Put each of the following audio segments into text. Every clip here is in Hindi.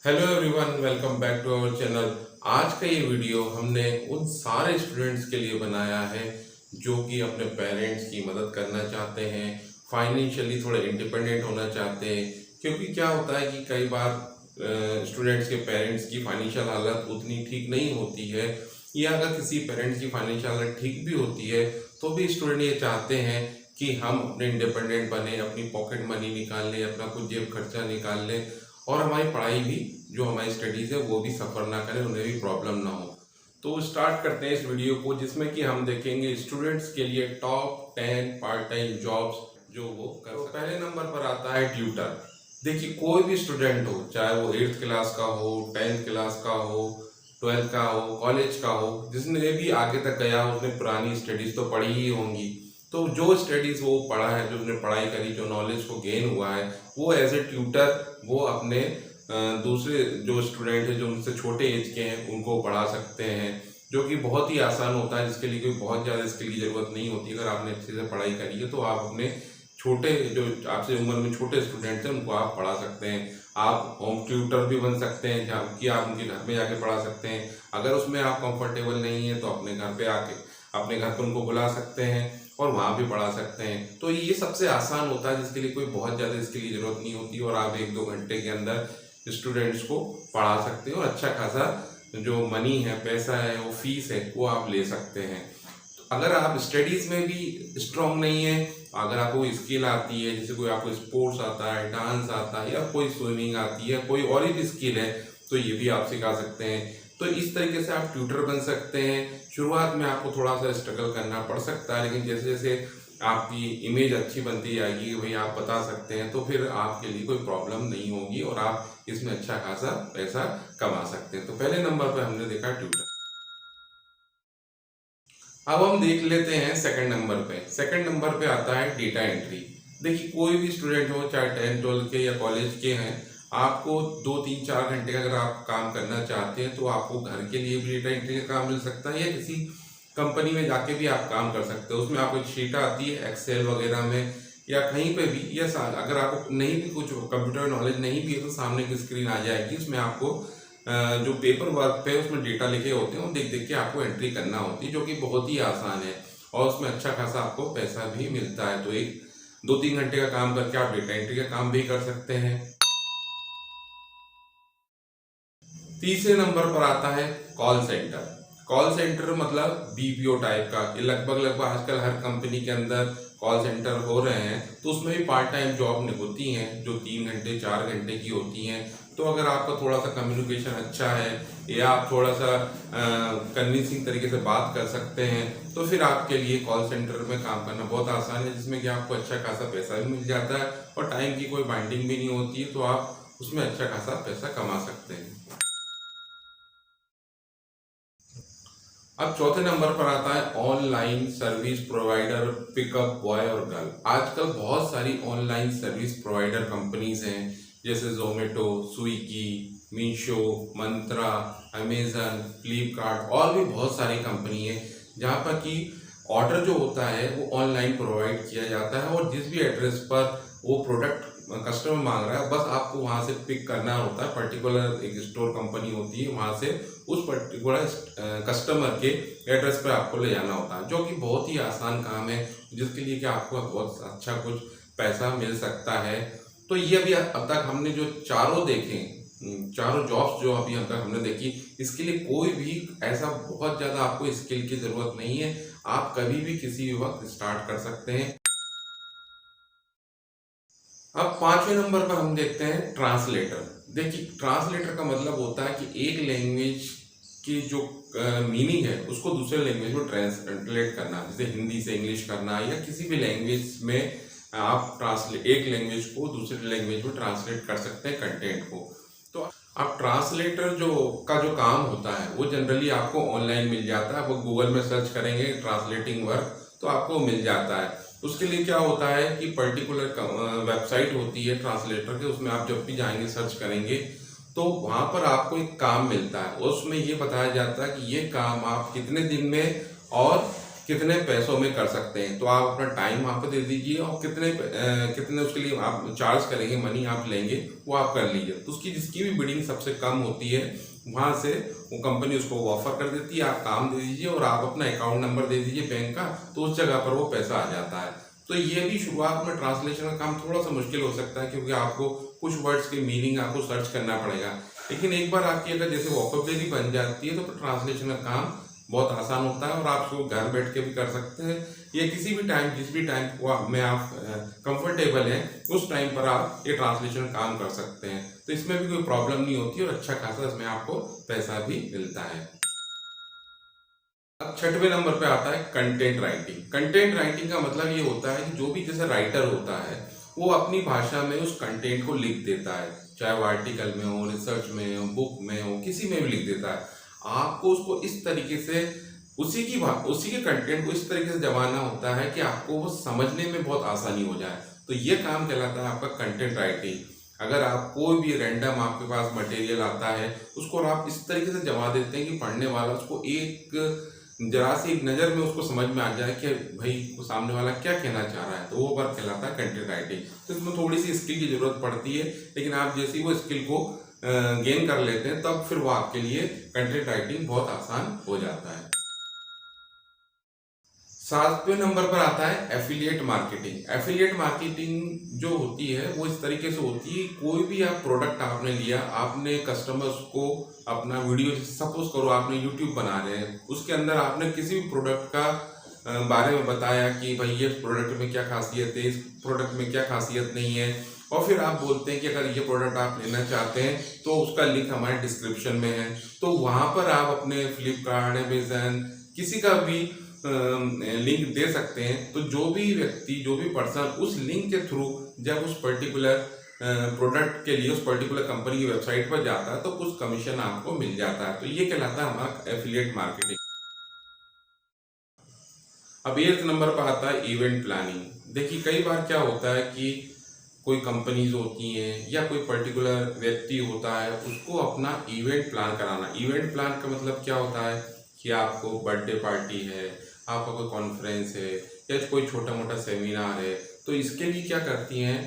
Hello everyone, welcome back to our channel. आज का ये वीडियो हमने उन सारे स्टूडेंट्स के लिए बनाया है जो कि अपने पेरेंट्स की मदद करना चाहते हैं, फाइनेंशियली थोड़े इंडिपेंडेंट होना चाहते हैं। क्योंकि क्या होता है कि कई बार स्टूडेंट्स के पेरेंट्स की फाइनेंशियल हालत उतनी ठीक नहीं होती है, या अगर किसी पेरेंट्स की फाइनेंशियल हालत ठीक भी होती है तो भी स्टूडेंट ये चाहते हैं कि हम अपने इंडिपेंडेंट बने, अपनी पॉकेट मनी निकाल लें, अपना कुछ जेब खर्चा निकाल लें और हमारी पढ़ाई भी, जो हमारी स्टडीज़ है वो भी सफ़र ना करें, उन्हें भी प्रॉब्लम ना हो। तो स्टार्ट करते हैं इस वीडियो को, जिसमें कि हम देखेंगे स्टूडेंट्स के लिए टॉप 10 पार्ट टाइम जॉब्स जो वो कर सकते हैं। पहले नंबर पर आता है ट्यूटर। देखिए, कोई भी स्टूडेंट हो, चाहे वो 8th क्लास का हो, 10th क्लास का हो, 12th का हो, कॉलेज का हो, जिसने भी आगे तक गया उसने पुरानी स्टडीज़ तो पढ़ी ही होंगी। तो जो स्टडीज़ वो पढ़ा है, जो उसने पढ़ाई करी, जो नॉलेज को गेन हुआ है, वो एज ए ट्यूटर वो अपने दूसरे जो स्टूडेंट है, जो उनसे छोटे एज के हैं, उनको पढ़ा सकते हैं, जो कि बहुत ही आसान होता है, जिसके लिए कोई बहुत ज़्यादा स्किल की ज़रूरत नहीं होती। अगर आपने अच्छे से पढ़ाई करी है तो आप अपने छोटे, जो आपसे उम्र में छोटे स्टूडेंट्स हैं, उनको आप पढ़ा सकते हैं। आप होम ट्यूटर भी बन सकते हैं, जहाँ कि आप उनके घर में जाके पढ़ा सकते हैं। अगर उसमें आप कंफर्टेबल नहीं है तो अपने घर पे आके, अपने घर पर उनको बुला सकते हैं और वहाँ भी पढ़ा सकते हैं। तो ये सबसे आसान होता है, जिसके लिए कोई बहुत ज़्यादा इसके लिए ज़रूरत नहीं होती, और आप 1-2 घंटे के अंदर स्टूडेंट्स को पढ़ा सकते हैं और अच्छा खासा जो मनी है, पैसा है, वो फीस है, वो आप ले सकते हैं। तो अगर आप स्टडीज़ में भी स्ट्रांग नहीं है, अगर आपको कोई स्किल आती है, जैसे कोई आपको स्पोर्ट्स आता है, डांस आता है, या कोई स्विमिंग आती है, कोई और भी स्किल है, तो ये भी आप सिखा सकते हैं। तो इस तरीके से आप ट्यूटर बन सकते हैं। शुरुआत में आपको थोड़ा सा स्ट्रगल करना पड़ सकता है, लेकिन जैसे जैसे आपकी इमेज अच्छी बनती जाएगी कि भाई आप बता सकते हैं, तो फिर आपके लिए कोई प्रॉब्लम नहीं होगी और आप इसमें अच्छा खासा पैसा कमा सकते हैं। तो पहले नंबर पर हमने देखा ट्यूटर। अब हम देख लेते हैं सेकंड नंबर पे। सेकंड नंबर पे आता है डेटा एंट्री। देखिए, कोई भी स्टूडेंट हो, चाहे 10th 12th के या कॉलेज के हैं, आपको 2-3-4 घंटे का अगर आप काम करना चाहते हैं तो आपको घर के लिए भी डेटा एंट्री का काम मिल सकता है, या किसी कंपनी में जाके भी आप काम कर सकते हो। उसमें आपको एक शीट आती है एक्सेल वगैरह में, या कहीं पे भी, या अगर आपको नहीं भी कुछ कंप्यूटर नॉलेज नहीं भी है तो सामने की स्क्रीन आ जाएगी। उसमें आपको जो पेपर वर्क पे उसमें डेटा लिखे होते हैं, वो देख देख के आपको एंट्री करना होती है, जो कि बहुत ही आसान है और उसमें अच्छा खासा आपको पैसा भी मिलता है। तो एक 2-3 घंटे का काम करके आप डेटा एंट्री का काम भी कर सकते हैं। तीसरे नंबर पर आता है कॉल सेंटर। कॉल सेंटर मतलब बीपीओ टाइप का, ये लगभग लगभग आजकल हर कंपनी के अंदर कॉल सेंटर हो रहे हैं। तो उसमें भी पार्ट टाइम जॉब होती हैं, जो 3 घंटे 4 घंटे की होती हैं। तो अगर आपका थोड़ा सा कम्युनिकेशन अच्छा है, या आप थोड़ा सा कन्विंसिंग तरीके से बात कर सकते हैं, तो फिर आपके लिए कॉल सेंटर में काम करना बहुत आसान है, जिसमें कि आपको अच्छा खासा पैसा भी मिल जाता है और टाइम की कोई बाइंडिंग भी नहीं होती है। तो आप उसमें अच्छा खासा पैसा कमा सकते हैं। अब चौथे नंबर पर आता है online service provider, pickup boy और गर्ल। आजकल बहुत सारी ऑनलाइन सर्विस प्रोवाइडर कंपनीज हैं, जैसे जोमेटो, स्विगी, मीशो, मंत्रा, अमेजन, फ्लिपकार्ट, और भी बहुत सारी कंपनी है, जहाँ पर कि ऑर्डर जो होता है वो ऑनलाइन प्रोवाइड किया जाता है, और जिस भी एड्रेस पर वो प्रोडक्ट कस्टमर मांग रहा है, बस आपको वहाँ से पिक करना होता है। पर्टिकुलर एक स्टोर कंपनी होती है, वहाँ से उस पर्टिकुलर कस्टमर के एड्रेस पर आपको ले जाना होता है, जो कि बहुत ही आसान काम है, जिसके लिए कि आपको बहुत अच्छा कुछ पैसा मिल सकता है। तो ये अभी अब तक हमने जो चारों देखे, चारों जॉब्स जो अभी अब तक हमने देखी, इसके लिए कोई भी ऐसा बहुत ज़्यादा आपको स्किल की ज़रूरत नहीं है। आप कभी भी किसी भी वक्त स्टार्ट कर सकते हैं। अब 5वें नंबर पर हम देखते हैं ट्रांसलेटर। देखिए, ट्रांसलेटर का मतलब होता है कि एक लैंग्वेज की जो मीनिंग है उसको दूसरे लैंग्वेज में ट्रांसलेट करना, जैसे हिंदी से इंग्लिश करना, या किसी भी लैंग्वेज में आप एक लैंग्वेज को दूसरे लैंग्वेज में ट्रांसलेट कर सकते हैं कंटेंट को। तो आप ट्रांसलेटर जो काम होता है वो जनरली आपको ऑनलाइन मिल जाता है। आप गूगल में सर्च करेंगे ट्रांसलेटिंग वर्क, तो आपको मिल जाता है। उसके लिए क्या होता है कि पर्टिकुलर वेबसाइट होती है ट्रांसलेटर के, उसमें आप जब भी जाएंगे सर्च करेंगे तो वहाँ पर आपको एक काम मिलता है, उसमें ये बताया जाता है कि ये काम आप कितने दिन में और कितने पैसों में कर सकते हैं। तो आप अपना टाइम वहाँ पे दे दीजिए और कितने उसके लिए आप चार्ज करेंगे, मनी आप लेंगे, वो आप कर लीजिए। तो उसकी जिसकी भी बिडिंग सबसे कम होती है वहाँ से वो कंपनी उसको ऑफर कर देती है, आप काम दे दीजिए और आप अपना अकाउंट नंबर दे दीजिए बैंक का, तो उस जगह पर वो पैसा आ जाता है। तो ये भी शुरुआत में ट्रांसलेशन का काम थोड़ा सा मुश्किल हो सकता है, क्योंकि आपको कुछ वर्ड्स की मीनिंग आपको सर्च करना पड़ेगा, लेकिन एक बार आपकी अगर जैसे वोकैबुलरी बन जाती है तो फिर ट्रांसलेशन का काम बहुत आसान होता है और आप उसको घर बैठ के भी कर सकते हैं, या किसी भी टाइम जिस भी टाइम में आप कंफर्टेबल हैं उस टाइम पर आप ये ट्रांसलेशन काम कर सकते हैं। तो इसमें भी कोई प्रॉब्लम नहीं होती और अच्छा खासा इसमें आपको पैसा भी मिलता है। अब छठवें नंबर पे आता है कंटेंट राइटिंग। कंटेंट राइटिंग का मतलब ये होता है कि जो भी जैसे राइटर होता है वो अपनी भाषा में उस कंटेंट को लिख देता है, चाहे वो आर्टिकल में हो, रिसर्च में हो, बुक में हो, किसी में भी लिख देता है। आपको उसको इस तरीके से उसी के कंटेंट को इस तरीके से जमाना होता है कि आपको वो समझने में बहुत आसानी हो जाए। तो ये काम कहलाता है आपका कंटेंट राइटिंग। अगर आप कोई भी रैंडम आपके पास मटेरियल आता है उसको आप इस तरीके से जमा देते हैं कि पढ़ने वाला उसको एक जरा सी एक नज़र में उसको समझ में आ जाए कि भाई वो सामने वाला क्या कहना चाह रहा है, तो वो वर्क कहलाता है कंटेंट राइटिंग। तो इसमें थोड़ी सी स्किल की जरूरत पड़ती है, लेकिन आप जैसे ही वो स्किल को गेन कर लेते हैं तब फिर वो आपके लिए कंटेंट राइटिंग बहुत आसान हो जाता है। 7वें नंबर पर आता है एफिलिएट मार्केटिंग। एफिलिएट मार्केटिंग जो होती है वो इस तरीके से होती है, कोई भी आप प्रोडक्ट आपने लिया, आपने कस्टमर्स को अपना वीडियो, सपोज करो आपने यूट्यूब बना रहे हैं, उसके अंदर आपने किसी भी प्रोडक्ट का बारे में बताया कि भाई ये प्रोडक्ट में क्या खासियत है, इस प्रोडक्ट में क्या खासियत नहीं है, और फिर आप बोलते हैं कि अगर ये प्रोडक्ट आप लेना चाहते हैं तो उसका लिंक हमारे डिस्क्रिप्शन में है। तो वहाँ पर आप अपने फ्लिपकार्ट, अमेजन, किसी का भी लिंक दे सकते हैं। तो जो भी व्यक्ति, जो भी पर्सन उस लिंक के थ्रू जब उस पर्टिकुलर प्रोडक्ट के लिए उस पर्टिकुलर कंपनी की वेबसाइट पर जाता है तो कुछ कमीशन आपको मिल जाता है। तो ये कहलाता है हमारा एफिलिएट मार्केटिंग। अब 8 नंबर पर आता है इवेंट प्लानिंग। देखिए कई बार क्या होता है कि कोई कंपनीज होती हैं या कोई पर्टिकुलर व्यक्ति होता है, उसको अपना इवेंट प्लान कराना। इवेंट प्लान का मतलब क्या होता है कि आपको बर्थडे पार्टी है, आपका कोई कॉन्फ्रेंस है या कोई छोटा मोटा सेमिनार है, तो इसके लिए क्या करती हैं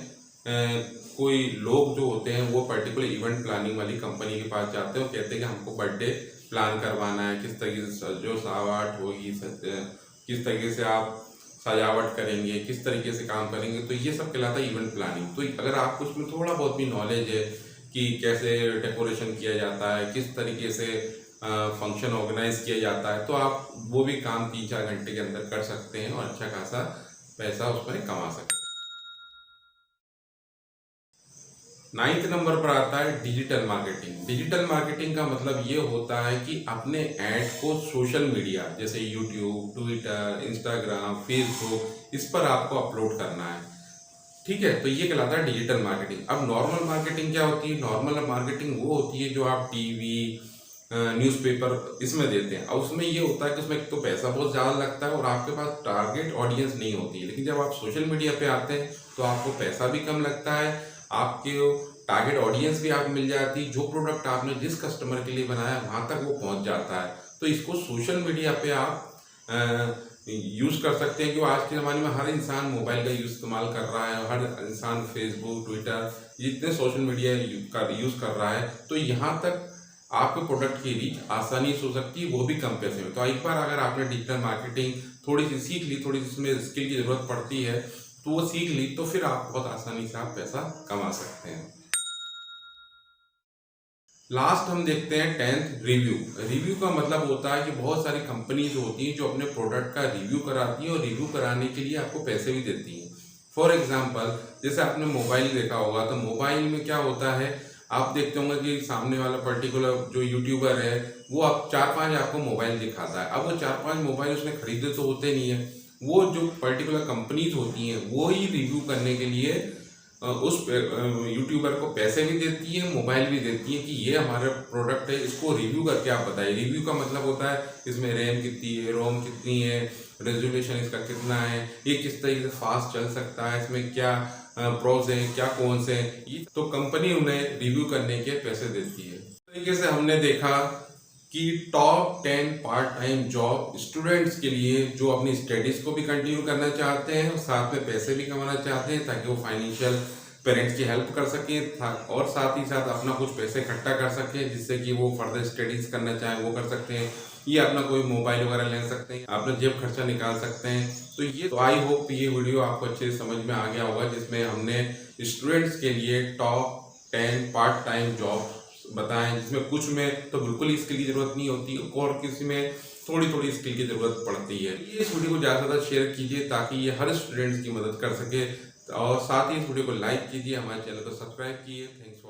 कोई लोग जो होते हैं वो पर्टिकुलर इवेंट प्लानिंग वाली कंपनी के पास जाते हैं और कहते हैं कि हमको बर्थडे प्लान करवाना है, किस तरीके से जो सजावट होगी, किस तरीके से आप सजावट करेंगे, किस तरीके से काम करेंगे, तो ये सब कहलाता है इवेंट प्लानिंग। तो अगर आपको उसमें थोड़ा बहुत भी नॉलेज है कि कैसे डेकोरेशन किया जाता है, किस तरीके से फंक्शन ऑर्गेनाइज किया जाता है, तो आप वो भी काम 3-4 घंटे के अंदर कर सकते हैं और अच्छा खासा पैसा उसमें कमा सकते हैं। 9th नंबर पर आता है डिजिटल मार्केटिंग। डिजिटल मार्केटिंग का मतलब ये होता है कि अपने ऐड को सोशल मीडिया जैसे यूट्यूब, ट्विटर, इंस्टाग्राम, फेसबुक, इस पर आपको अपलोड करना है। ठीक है, तो ये कहलाता है डिजिटल मार्केटिंग। अब नॉर्मल मार्केटिंग क्या होती है? नॉर्मल मार्केटिंग वो होती है जो आप टीवी, न्यूज़पेपर इसमें देते हैं। अब उसमें ये होता है कि उसमें एक तो पैसा बहुत ज़्यादा लगता है और आपके पास टारगेट ऑडियंस नहीं होती है। लेकिन जब आप सोशल मीडिया पे आते हैं तो आपको पैसा भी कम लगता है, आपके टारगेट ऑडियंस भी आपको मिल जाती है, जो प्रोडक्ट आपने जिस कस्टमर के लिए बनाया वहाँ तक वो पहुँच जाता है। तो इसको सोशल मीडिया पे आप यूज़ कर सकते हैं, क्योंकि आज के ज़माने में हर इंसान मोबाइल का इस्तेमाल कर रहा है, हर इंसान फेसबुक, ट्विटर, जितने सोशल मीडिया यूज़ कर रहा है, तो यहाँ तक आपके प्रोडक्ट की रीच आसानी से हो सकती है, वो भी कम पैसे में। तो एक बार अगर आपने डिजिटल मार्केटिंग थोड़ी सी सीख ली, थोड़ी सी इसमें स्किल की ज़रूरत पड़ती है, तो वो सीख ली तो फिर आप बहुत आसानी से आप पैसा कमा सकते हैं। लास्ट हम देखते हैं 10th रिव्यू। रिव्यू का मतलब होता है कि बहुत सारी कंपनीज होती हैं जो अपने प्रोडक्ट का रिव्यू कराती हैं और रिव्यू कराने के लिए आपको पैसे भी देती हैं। फॉर एग्जांपल जैसे आपने मोबाइल देखा होगा, तो मोबाइल में क्या होता है, आप देखते होंगे कि सामने वाला पर्टिकुलर जो यूट्यूबर है वो आप 4-5 आपको मोबाइल दिखाता है। अब वो 4-5 मोबाइल उसने खरीदे तो होते नहीं है, वो जो पर्टिकुलर कंपनीज होती हैं वो ही रिव्यू करने के लिए उस यूट्यूबर को पैसे भी देती है, मोबाइल भी देती है कि ये हमारा प्रोडक्ट है, इसको रिव्यू करके आप बताइए। रिव्यू का मतलब होता है इसमें रैम कितनी है, रोम कितनी है, रेजोल्यूशन इसका कितना है, ये किस तरीके से फास्ट चल सकता है, इसमें क्या प्रोज है, क्या कौन से हैं, ये तो कंपनी उन्हें रिव्यू करने के पैसे देती है। इस तरीके से हमने देखा कि top 10 part time job students के लिए जो अपनी स्टडीज़ को भी कंटिन्यू करना चाहते हैं और साथ में पैसे भी कमाना चाहते हैं ताकि वो फाइनेंशियल पेरेंट्स की हेल्प कर सकें और साथ ही साथ अपना कुछ पैसे इकट्ठा कर सकें जिससे कि वो फर्दर स्टडीज़ करना चाहें वो कर सकते हैं, ये अपना कोई मोबाइल वगैरह ले सकते हैं, अपना जेब खर्चा निकाल सकते हैं। तो आई होप ये वीडियो आपको अच्छे से समझ में आ गया होगा जिसमें हमने स्टूडेंट्स के लिए टॉप 10 पार्ट टाइम जॉब बताएं, जिसमें कुछ में तो बिल्कुल स्किल की जरूरत नहीं होती और किसी में थोड़ी थोड़ी स्किल की जरूरत पड़ती है। ये इस वीडियो को ज़्यादा से ज़्यादा शेयर कीजिए ताकि ये हर स्टूडेंट्स की मदद कर सके और साथ ही इस वीडियो को लाइक कीजिए, हमारे चैनल को सब्सक्राइब कीजिए। Thanks for